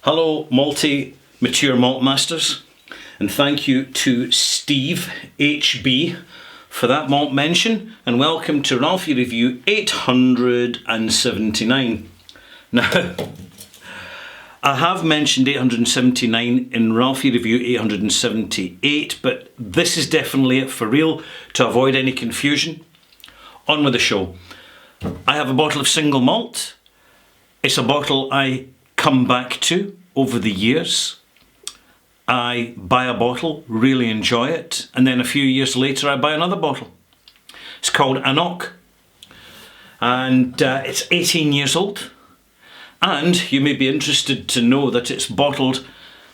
Hello, mature malt masters, and thank you to Steve HB for that malt mention, and welcome to Ralphie Review 879. Now, I have mentioned 879 in Ralphie Review 878, but this is definitely it for real, to avoid any confusion. On with the show. I have a bottle of single malt. It's a bottle I come back to over the years. I buy a bottle, really enjoy it, and then a few years later I buy another bottle. It's called Anok, and it's 18 years old, and you may be interested to know that it's bottled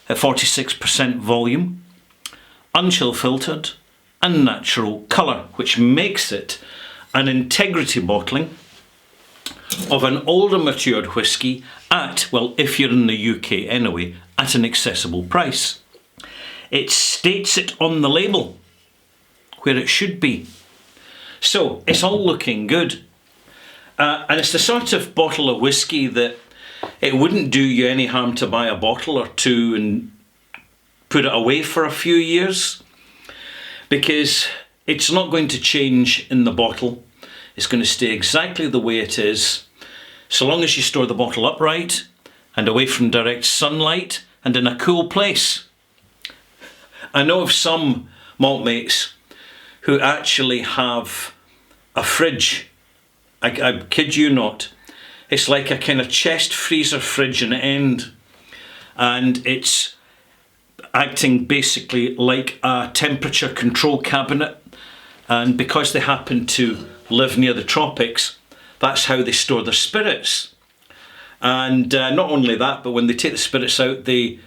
at 46% volume, unchill filtered, and natural colour, which makes it an integrity bottling of an older matured whisky at, well, if you're in the UK anyway, at an accessible price. It states it on the label where it should be. So it's all looking good. And it's the sort of bottle of whisky that it wouldn't do you any harm to buy a bottle or two and put it away for a few years, because it's not going to change in the bottle. It's going to stay exactly the way it is, so long as you store the bottle upright and away from direct sunlight and in a cool place. I know of some malt mates who actually have a fridge. I kid you not. It's like a kind of chest freezer fridge in the end, and it's acting basically like a temperature control cabinet, and because they happen to live near the tropics, that's how they store their spirits. And not only that, but when they take the spirits out, they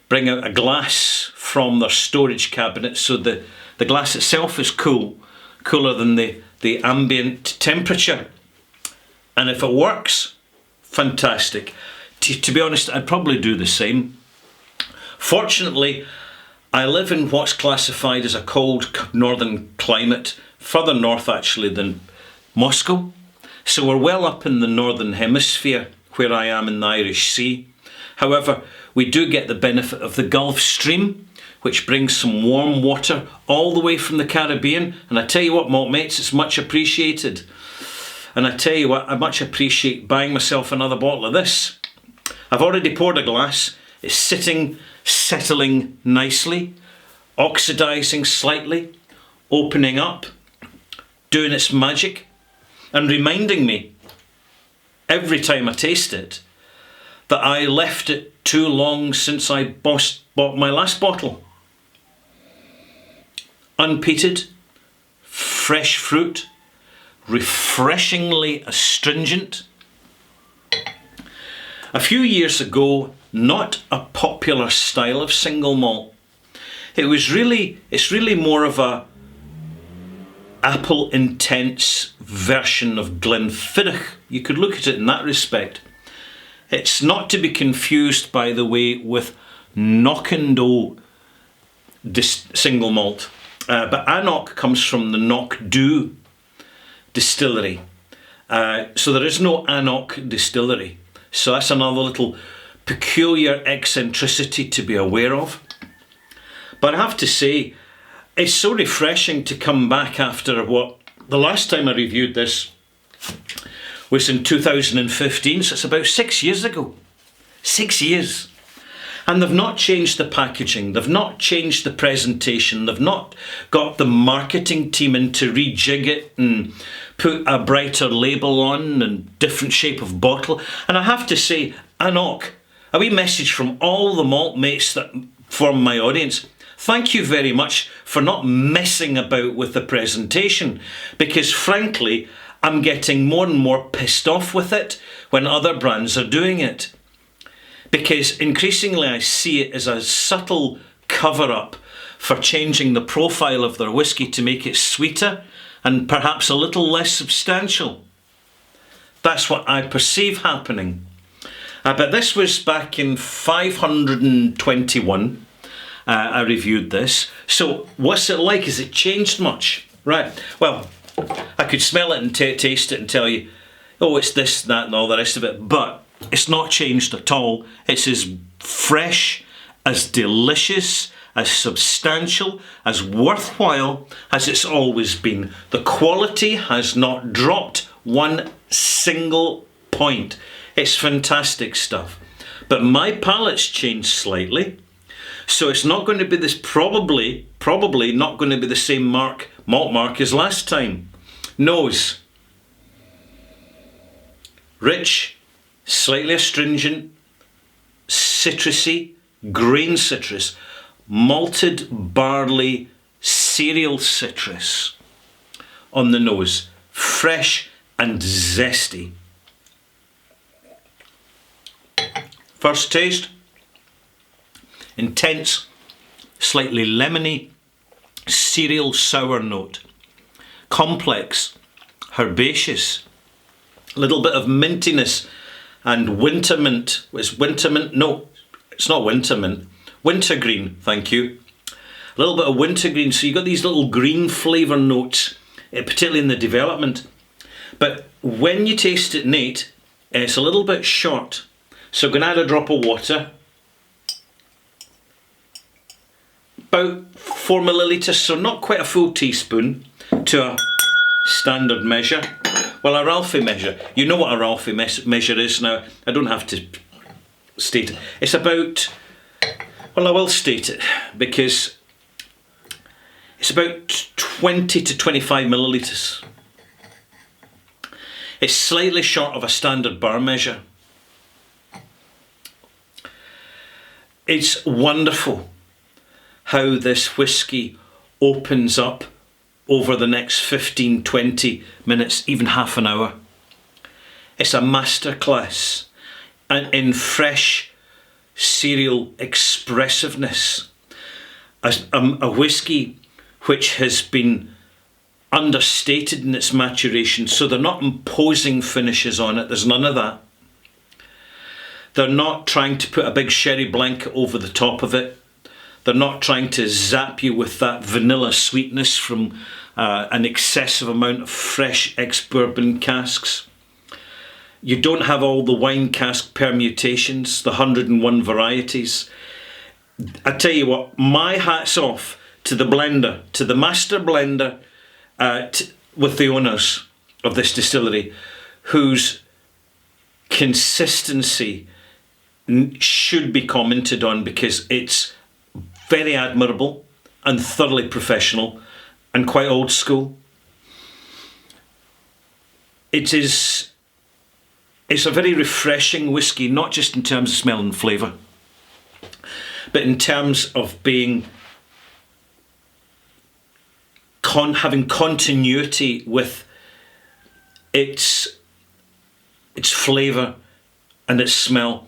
bring out a glass from their storage cabinet, so the glass itself is cooler than the ambient temperature. And if it works, fantastic. To be honest, I'd probably do the same. Fortunately, I live in what's classified as a cold northern climate, further north actually than Moscow. So we're well up in the northern hemisphere where I am in the Irish Sea. However, we do get the benefit of the Gulf Stream, which brings some warm water all the way from the Caribbean. And I tell you what, malt mates, it's much appreciated. And I tell you what, I much appreciate buying myself another bottle of this. I've already poured a glass. It's sitting, settling nicely, oxidising slightly, opening up, doing its magic, and reminding me every time I taste it that I left it too long since I bought my last bottle. Unpeated, fresh fruit, refreshingly astringent. A few years ago, not a popular style of single malt. It's really more of a apple intense version of Glenfiddich. You could look at it in that respect. It's not to be confused, by the way, with Knockando single malt. But Anok comes from the Knockdhu distillery. So there is no Anok distillery. So that's another little peculiar eccentricity to be aware of. But I have to say, it's so refreshing to come back after the last time I reviewed this was in 2015, so it's about 6 years ago. 6 years. And they've not changed the packaging, they've not changed the presentation, they've not got the marketing team in to rejig it and put a brighter label on and different shape of bottle. And I have to say, Anok, a wee message from all the malt mates that form my audience. Thank you very much for not messing about with the presentation, because frankly, I'm getting more and more pissed off with it when other brands are doing it. Because increasingly I see it as a subtle cover-up for changing the profile of their whisky to make it sweeter and perhaps a little less substantial. That's what I perceive happening. But this was back in 521. I reviewed this. So what's it like? Has it changed much? Right. Well, I could smell it and taste it and tell you, oh, it's this, that and all the rest of it. But it's not changed at all. It's as fresh, as delicious, as substantial, as worthwhile as it's always been. The quality has not dropped one single point. It's fantastic stuff. But my palate's changed slightly, so it's not going to be this, probably not going to be the same malt mark as last time. Nose. Rich, slightly astringent, citrusy, grain citrus, malted barley cereal citrus on the nose. Fresh and zesty. First taste, intense, slightly lemony, cereal sour note. Complex, herbaceous, a little bit of mintiness and winter mint. Is winter mint? No, it's not winter mint. Wintergreen, thank you. A little bit of wintergreen, so you've got these little green flavour notes, particularly in the development. But when you taste it neat, it's a little bit short. So I'm going to add a drop of water. About 4 millilitres, so not quite a full teaspoon, to a standard measure. Well, a Ralphie measure. You know what a Ralphie measure is now. I don't have to state it. It's about, well, I will state it, because it's about 20 to 25 millilitres. It's slightly short of a standard bar measure. It's wonderful how this whisky opens up over the next 15, 20 minutes, even half an hour. It's a masterclass in fresh cereal expressiveness. A whisky which has been understated in its maturation, so they're not imposing finishes on it. There's none of that. They're not trying to put a big sherry blanket over the top of it. They're not trying to zap you with that vanilla sweetness from an excessive amount of fresh ex-bourbon casks. You don't have all the wine cask permutations, the 101 varieties. I tell you what, my hat's off to the blender, to the master blender with the owners of this distillery, whose consistency should be commented on, because it's very admirable and thoroughly professional and quite old school. It's a very refreshing whisky, not just in terms of smell and flavour, but in terms of being having continuity with its flavour and its smell.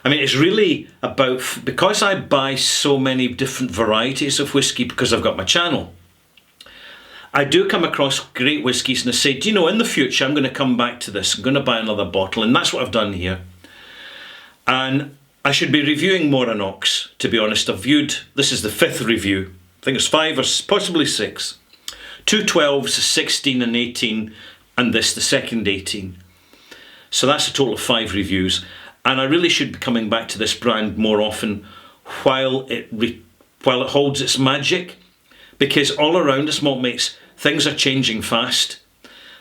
I mean, it's really about, because I buy so many different varieties of whisky because I've got my channel, I do come across great whiskies and I say, do you know, in the future I'm going to come back to this, I'm going to buy another bottle, and that's what I've done here. And I should be reviewing Moranox, to be honest. This is the 5th review, I think it's 5 or possibly 6. 2 12s, 16 and 18, and this, the second 18. So that's a total of 5 reviews. And I really should be coming back to this brand more often while it holds its magic, because all around us, malt mates, things are changing fast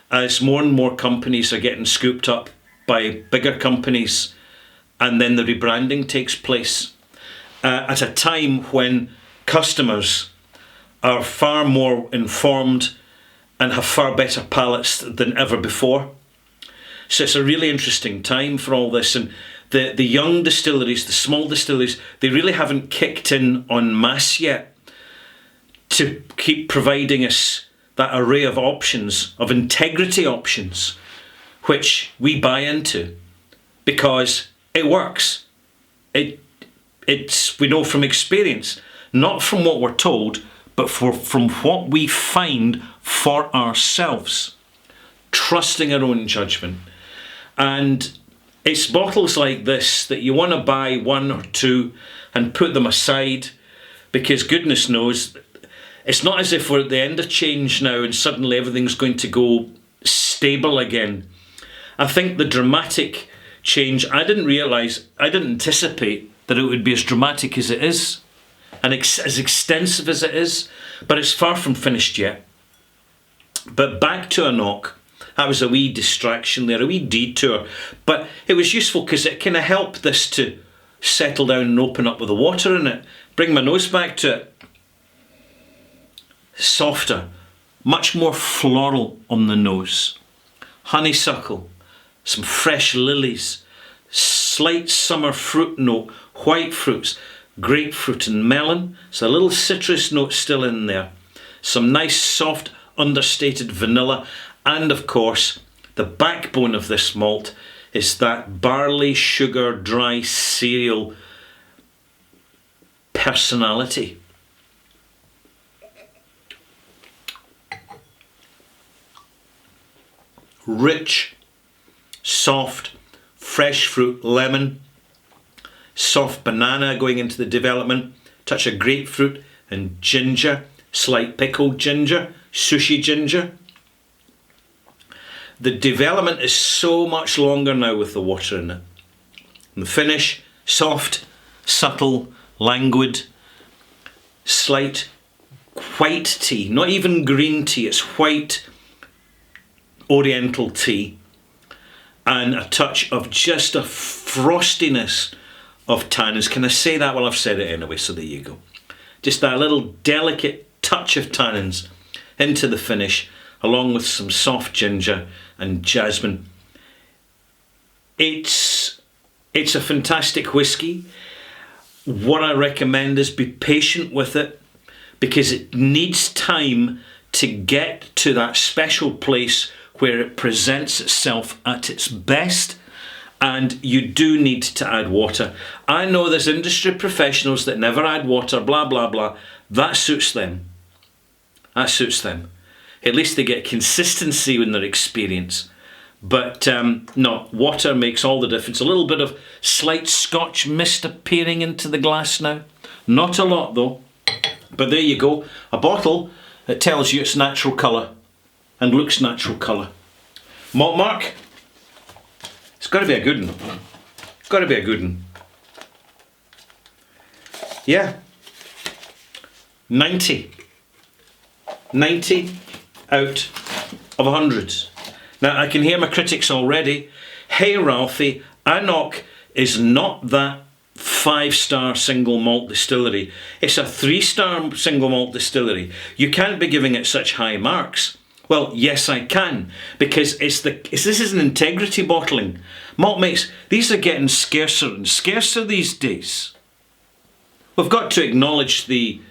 as more and more companies are getting scooped up by bigger companies, and then the rebranding takes place at a time when customers are far more informed and have far better palates than ever before. So it's a really interesting time for all this, and the young distilleries, the small distilleries, they really haven't kicked in en masse yet to keep providing us that array of options, of integrity options, which we buy into because it works. We know from experience, not from what we're told, but from what we find for ourselves, trusting our own judgment. And it's bottles like this that you want to buy 1 or 2 and put them aside, because goodness knows, it's not as if we're at the end of change now and suddenly everything's going to go stable again. I think the dramatic change, I didn't anticipate that it would be as dramatic as it is and as extensive as it is, but it's far from finished yet. But back to a knock. That was a wee distraction there, a wee detour, but it was useful because it kind of helped this to settle down and open up with the water in it. Bring my nose back to it. Softer, much more floral on the nose. Honeysuckle, some fresh lilies, slight summer fruit note, white fruits, grapefruit and melon. So a little citrus note still in there. Some nice soft understated vanilla, and of course the backbone of this malt is that barley sugar dry cereal personality. Rich, soft, fresh fruit, lemon, soft banana going into the development, touch of grapefruit and ginger, slight pickled ginger, sushi ginger. The development is so much longer now with the water in it. And the finish, soft, subtle, languid, slight white tea, not even green tea, it's white oriental tea, and a touch of just a frostiness of tannins. Can I say that? Well, I've said it anyway, so there you go. Just that little delicate touch of tannins into the finish, along with some soft ginger and jasmine. It's a fantastic whiskey. What I recommend is be patient with it, because it needs time to get to that special place where it presents itself at its best, and you do need to add water. I know there's industry professionals that never add water, blah blah blah. That suits them. That suits them. At least they get consistency in their experience. But no, water makes all the difference. A little bit of slight Scotch mist appearing into the glass now. Not a lot though. But there you go. A bottle that tells you it's natural colour and looks natural colour. Malt mark. It's got to be a good one. Got to be a good one. Yeah. 90. 90 out of 100. Now I can hear my critics already. Hey Ralphie, Anok is not that 5-star single malt distillery. It's a 3-star single malt distillery. You can't be giving it such high marks. Well, yes I can, because this is an integrity bottling. Malt makes, these are getting scarcer and scarcer these days. We've got to acknowledge the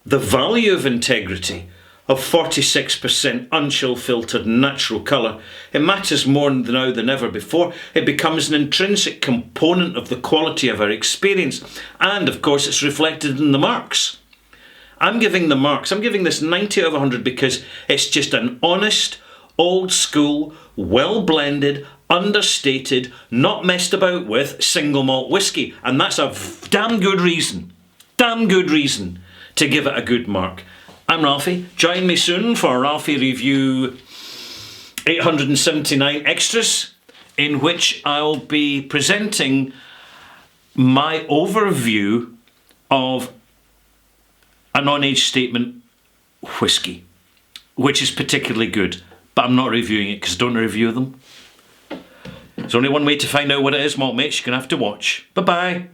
value of integrity, of 46% unchill filtered natural colour. It matters more now than ever before. It becomes an intrinsic component of the quality of our experience, and of course it's reflected in the marks. I'm giving this 90 out of 100 because it's just an honest, old school, well blended, understated, not messed about with single malt whiskey, and that's a damn good reason to give it a good mark. I'm Ralphie. Join me soon for Ralphie Review 879 Extras, in which I'll be presenting my overview of a non-age statement whiskey, which is particularly good, but I'm not reviewing it because I don't review them. There's only one way to find out what it is, malt mates. You're going to have to watch. Bye-bye.